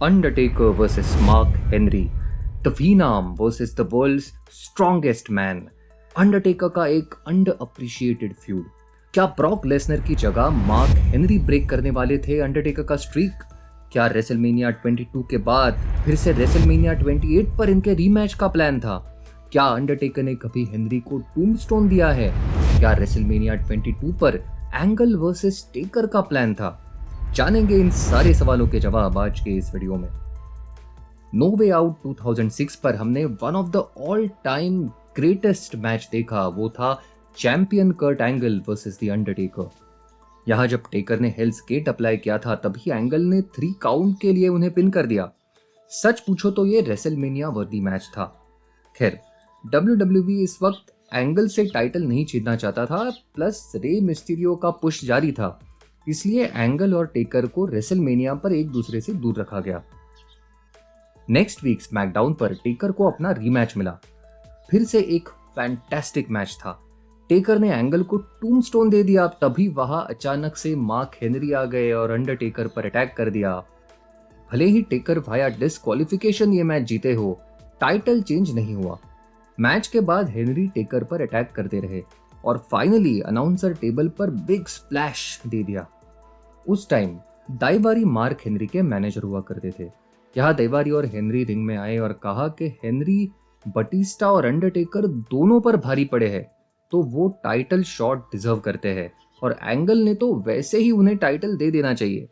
Undertaker versus Mark Henry, The Phenom versus the world's strongest man. Undertaker का एक under appreciated feud. क्या Brock Lesnar की जगह mark Henry break करने वाले थे अंडरटेकर का स्ट्रीक? क्या रेसलमेनिया 22 के बाद फिर से रेसलमेनिया 28 पर इनके रीमैच का प्लान था? क्या अंडरटेकर ने कभी हेनरी को टूम्बस्टोन दिया है? क्या रेसलमेनिया 22 पर एंगल वर्सेस टेकर का प्लान था? जानेंगे इन सारे सवालों के जवाब आज के इस वीडियो में. नो वे आउट 2006 पर हमने one of the all time greatest match देखा. वो था champion Kurt Angle versus the Undertaker. यहां जब टेकर ने हेल्स गेट अप्लाई किया था तभी एंगल ने 3 काउंट के लिए उन्हें पिन कर दिया. सच पूछो तो ये रेसलमेनिया वर्दी मैच था. खैर, WWE इस वक्त एंगल से टाइटल नहीं जीतना चाहता था, प्लस रे मिस्टीरियो का पुश जारी था, इसलिए एंगल और टेकर को रेसलमेनिया पर एक दूसरे से दूर रखा गया. नेक्स्ट वीक स्मैकडाउन पर टेकर को अपना रीमैच मिला. फिर से एक फैंटास्टिक मैच था. टेकर ने एंगल को टूम्बस्टोन दे दिया. तभी वहां अचानक से मार्क हेनरी आ गए और अंडरटेकर पर अटैक कर दिया. भले ही टेकर वाया डिस्क्वालिफिकेशन ये मैच जीते हो, टाइटल चेंज नहीं हुआ. मैच के बाद हेनरी टेकर पर अटैक करते रहे और फाइनली अनाउंसर टेबल पर बिग स्प्लैश दे दिया. उस टाइम दाइवारी मार्क हेनरी के मैनेजर हुआ करते थे. यहाँ दाइवारी और हेनरी रिंग में आए और कहा कि हेनरी बटिस्टा और अंडरटेकर दोनों पर भारी पड़े हैं, तो वो टाइटल शॉट डिजर्व करते हैं और एंगल ने तो वैसे ही उन्हें टाइटल दे देना चाहिए.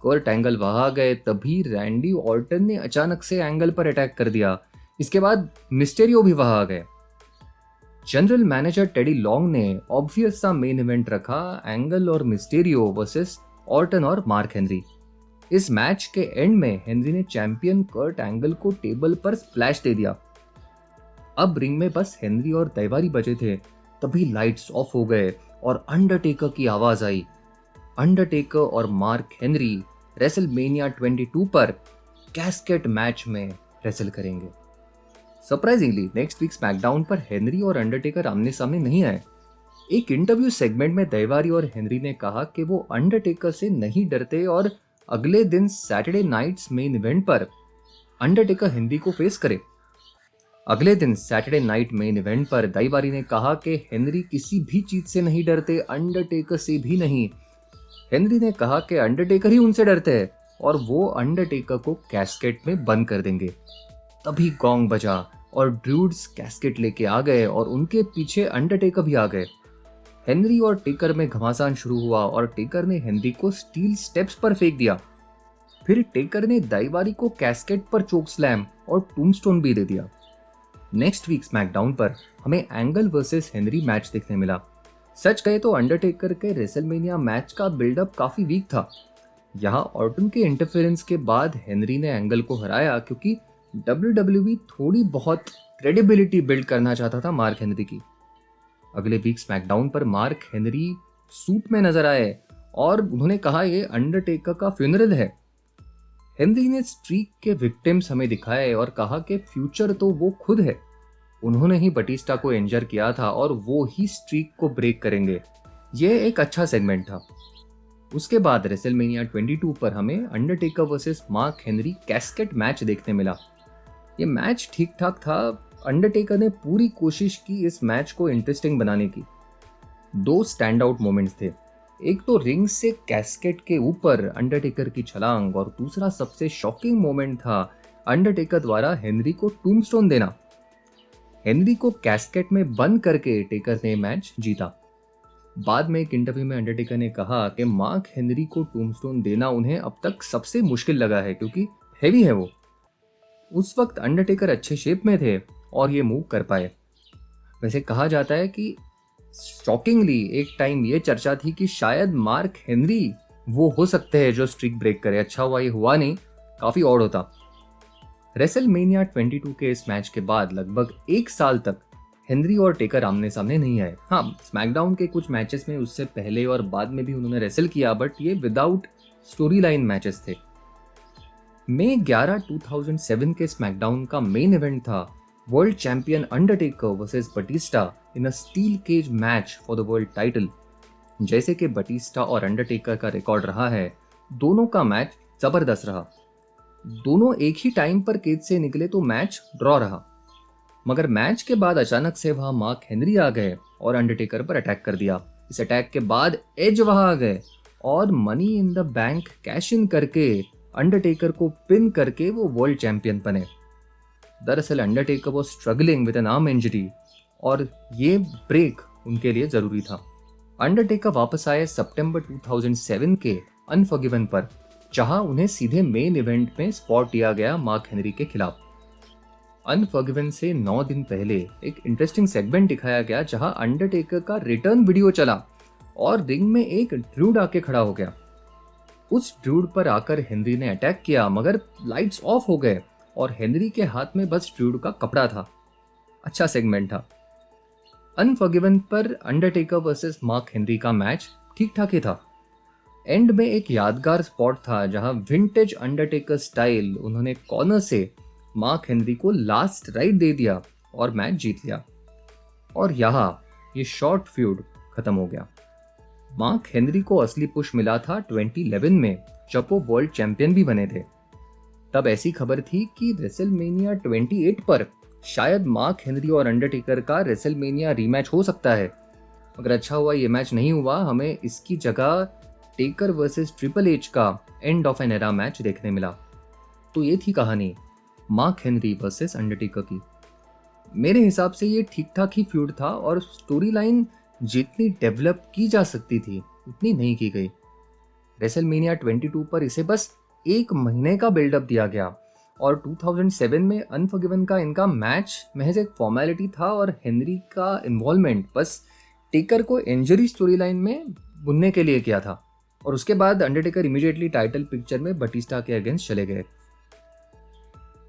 कर्ट एंगल वहां गए तभी रैंडी ऑर्टन ने अचानक से एंगल पर अटैक कर दिया. इसके बाद मिस्टेरियो भी वहां आ गए. जनरल मैनेजर टेडी लॉन्ग ने ऑब्वियस सा मेन इवेंट रखा, एंगल और मिस्टेरियो वर्सेस ऑर्टन और मार्क हेनरी. इस मैच के एंड में हेनरी ने चैंपियन कर्ट एंगल को टेबल पर स्प्लैश दे दिया. अब रिंग में बस हेनरी और दाइवारी बचे थे. तभी लाइट्स ऑफ हो गए और अंडरटेकर की आवाज आई. अंडरटेकर और मार्क हेनरी रेसलमेनिया 22 पर कैस्केट मैच में रेसल करेंगे. सरप्राइजिंगली नेक्स्ट वीक स्मैकडाउन पर हेनरी और अंडरटेकर आमने सामने नहीं आए. एक इंटरव्यू सेगमेंट में दाइवारी और हेनरी ने कहा कि वो अंडरटेकर से नहीं डरते और अगले दिन सैटरडे नाइट्स मेन इवेंट पर अंडरटेकर हेनरी को फेस करे. अगले दिन सैटरडे नाइट मेन इवेंट पर दाइवारी ने कहा कि हेनरी किसी भी चीज से नहीं डरते, अंडरटेकर से भी नहीं. हेनरी ने कहा कि अंडरटेकर ही उनसे डरते हैं और वो अंडरटेकर को कैस्केट में बंद कर देंगे. तभी गॉन्ग बजा और ड्रूड्स कैस्केट लेके आ गए और उनके पीछे अंडरटेकर भी आ गए. हेनरी और टेकर में घमासान शुरू हुआ और टेकर ने हेनरी को स्टील स्टेप्स पर फेंक दिया. फिर टेकर ने दाइवारी को कैस्केट पर चोक स्लैम और टूम्बस्टोन भी दे दिया. नेक्स्ट वीक स्मैकडाउन पर हमें एंगल वर्सेस हेनरी मैच देखने मिला. सच कहे तो अंडरटेकर के रेसलमेनिया मैच का बिल्डअप काफी वीक था. यहाँ ऑर्टन के इंटरफेरेंस के बाद हेनरी ने एंगल को हराया क्योंकि WWE थोड़ी बहुत क्रेडिबिलिटी बिल्ड करना चाहता था मार्क हेनरी की. अगले वीक स्मैकडाउन पर मार्क हेनरी सूट में नजर आए और उन्होंने कहा ये अंडरटेकर का फ्यूनरल है. हेनरी ने स्ट्रीक के विक्टिम्स हमें दिखाए और कहा कि फ्यूचर तो वो खुद है. उन्होंने ही बटिस्टा को इंजर किया था और वो ही स्ट्रीक को ब्रेक करेंगे. ये एक अच्छा सेगमेंट था. उसके बाद रेसलमेनिया 22 पर हमें Undertaker versus mark Henry casket match देखने मिला. ये मैच ठीक ठाक था. अंडरटेकर ने पूरी कोशिश की इस मैच को इंटरेस्टिंग बनाने की. 2 स्टैंड आउट मोमेंट्स थे. एक तो रिंग से कैस्केट के ऊपर अंडरटेकर की छलांग और दूसरा सबसे शॉकिंग मोमेंट था अंडरटेकर द्वारा हेनरी को टूम्बस्टोन देना. हेनरी को कैस्केट में बंद करके टेकर ने मैच जीता. बाद में एक इंटरव्यू में अंडरटेकर ने कहा कि मार्क हेनरी को टूम्बस्टोन देना उन्हें अब तक सबसे मुश्किल लगा है क्योंकि हेवी है वो. उस वक्त अंडरटेकर अच्छे शेप में थे और ये मूव कर पाए. वैसे कहा जाता है कि शॉकिंगली एक टाइम ये चर्चा थी कि शायद मार्क हेनरी वो हो सकते हैं जो स्ट्रीक ब्रेक करे. अच्छा हुआ ये हुआ नहीं, काफी ऑड होता. रेसलमेनिया 22 के इस मैच के बाद लगभग 1 साल तक हेनरी और टेकर आमने सामने नहीं आए. हाँ, स्मैकडाउन के कुछ मैचेस में उससे पहले और बाद में भी उन्होंने रेसल किया, बट ये विदाउट स्टोरी लाइन मैचेस थे. मई 11, 2007 के स्मैकडाउन का मेन इवेंट था world champion Undertaker versus Batista in a steel cage match for the world title. जैसे कि बटिस्टा और अंडरटेकर का रिकॉर्ड रहा है, दोनों का मैच जबरदस्त रहा. दोनों एक ही टाइम पर केज से निकले तो मैच ड्रॉ रहा, मगर मैच के बाद अचानक से वहां मार्क हेनरी आ गए और अंडरटेकर पर अटैक कर दिया। इस अटैक के बाद एज वहां आ गए और money in the bank cash in करके अंडरटेकर को पिन करके वो वर्ल्ड चैंपियन बने। दरअसल अंडरटेकर वो struggling with N arm injury और ये ब्रेक उनके लिए जरूरी था। अंडरटेकर वापस आए सितंबर 2007 के अनफॉरगिवन पर, जहां उन्हें सीधे मेन इवेंट में स्पॉट दिया गया मार्क हेनरी के खिलाफ। अनफॉरगिवन से 9 दिन पहले एक इंटरेस्टिंग सेगमेंट दिखाया गया जहां अंडरटेकर का रिटर्न वीडियो चला और रिंग में एक ड्रूड आके खड़ा हो गया। उस ड्रूड पर आकर हेनरी ने अटैक किया, मगर लाइट्स ऑफ हो गए और हेनरी के हाथ में बस ड्रूड का कपड़ा था। अच्छा सेगमेंट था। अनफॉरगिवन पर अंडरटेकर वर्सेस मार्क हेनरी का मैच ठीक ठाक ही था। एंड में एक यादगार स्पॉट था जहां विंटेज अंडरटेकर स्टाइल उन्होंने कॉर्नर से मार्क हेनरी को लास्ट राइट दे दिया और मैच जीत लिया। और यहाँ ये शॉर्ट फ्यूड खत्म हो गया। मार्क हेनरी को असली पुश मिला था 2011 में, जब वो वर्ल्ड चैंपियन भी बने थे। तब ऐसी खबर थी कि रेसलमेनिया 28 पर शायद मार्क हेनरी और अंडरटेकर का रेसलमेनिया रीमैच हो सकता है, मगर अच्छा हुआ ये मैच नहीं हुआ। हमें इसकी जगह टेकर वर्सेस ट्रिपल एच का end of an era match देखने मिला। तो ये थी कहानी मार्क हेनरी वर्सेस अंडरटेकर की। मेरे हिसाब से ये ठीक ठाक ही फ्यूड था और स्टोरी लाइन जितनी डेवलप की जा सकती थी उतनी नहीं की गई। रेसलमेनिया 22 पर इसे बस एक महीने का बिल्डअप दिया गया और 2007 में अनफॉरगिवन का इनका मैच महज एक फॉर्मेलिटी था और हेनरी का इन्वॉल्वमेंट बस टेकर को इंजरी स्टोरी लाइन में बुनने के लिए किया था। और उसके बाद अंडरटेकर इमीडिएटली टाइटल पिक्चर में बटिस्टा के अगेंस्ट चले गए।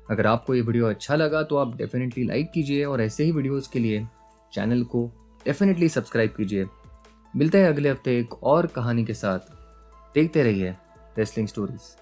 अगर आपको ये वीडियो अच्छा लगा तो आप डेफिनेटली लाइक कीजिए और ऐसे ही वीडियोस के लिए चैनल को डेफिनेटली सब्सक्राइब कीजिए। मिलते हैं अगले हफ्ते एक और कहानी के साथ। देखते रहिए रेसलिंग स्टोरीज।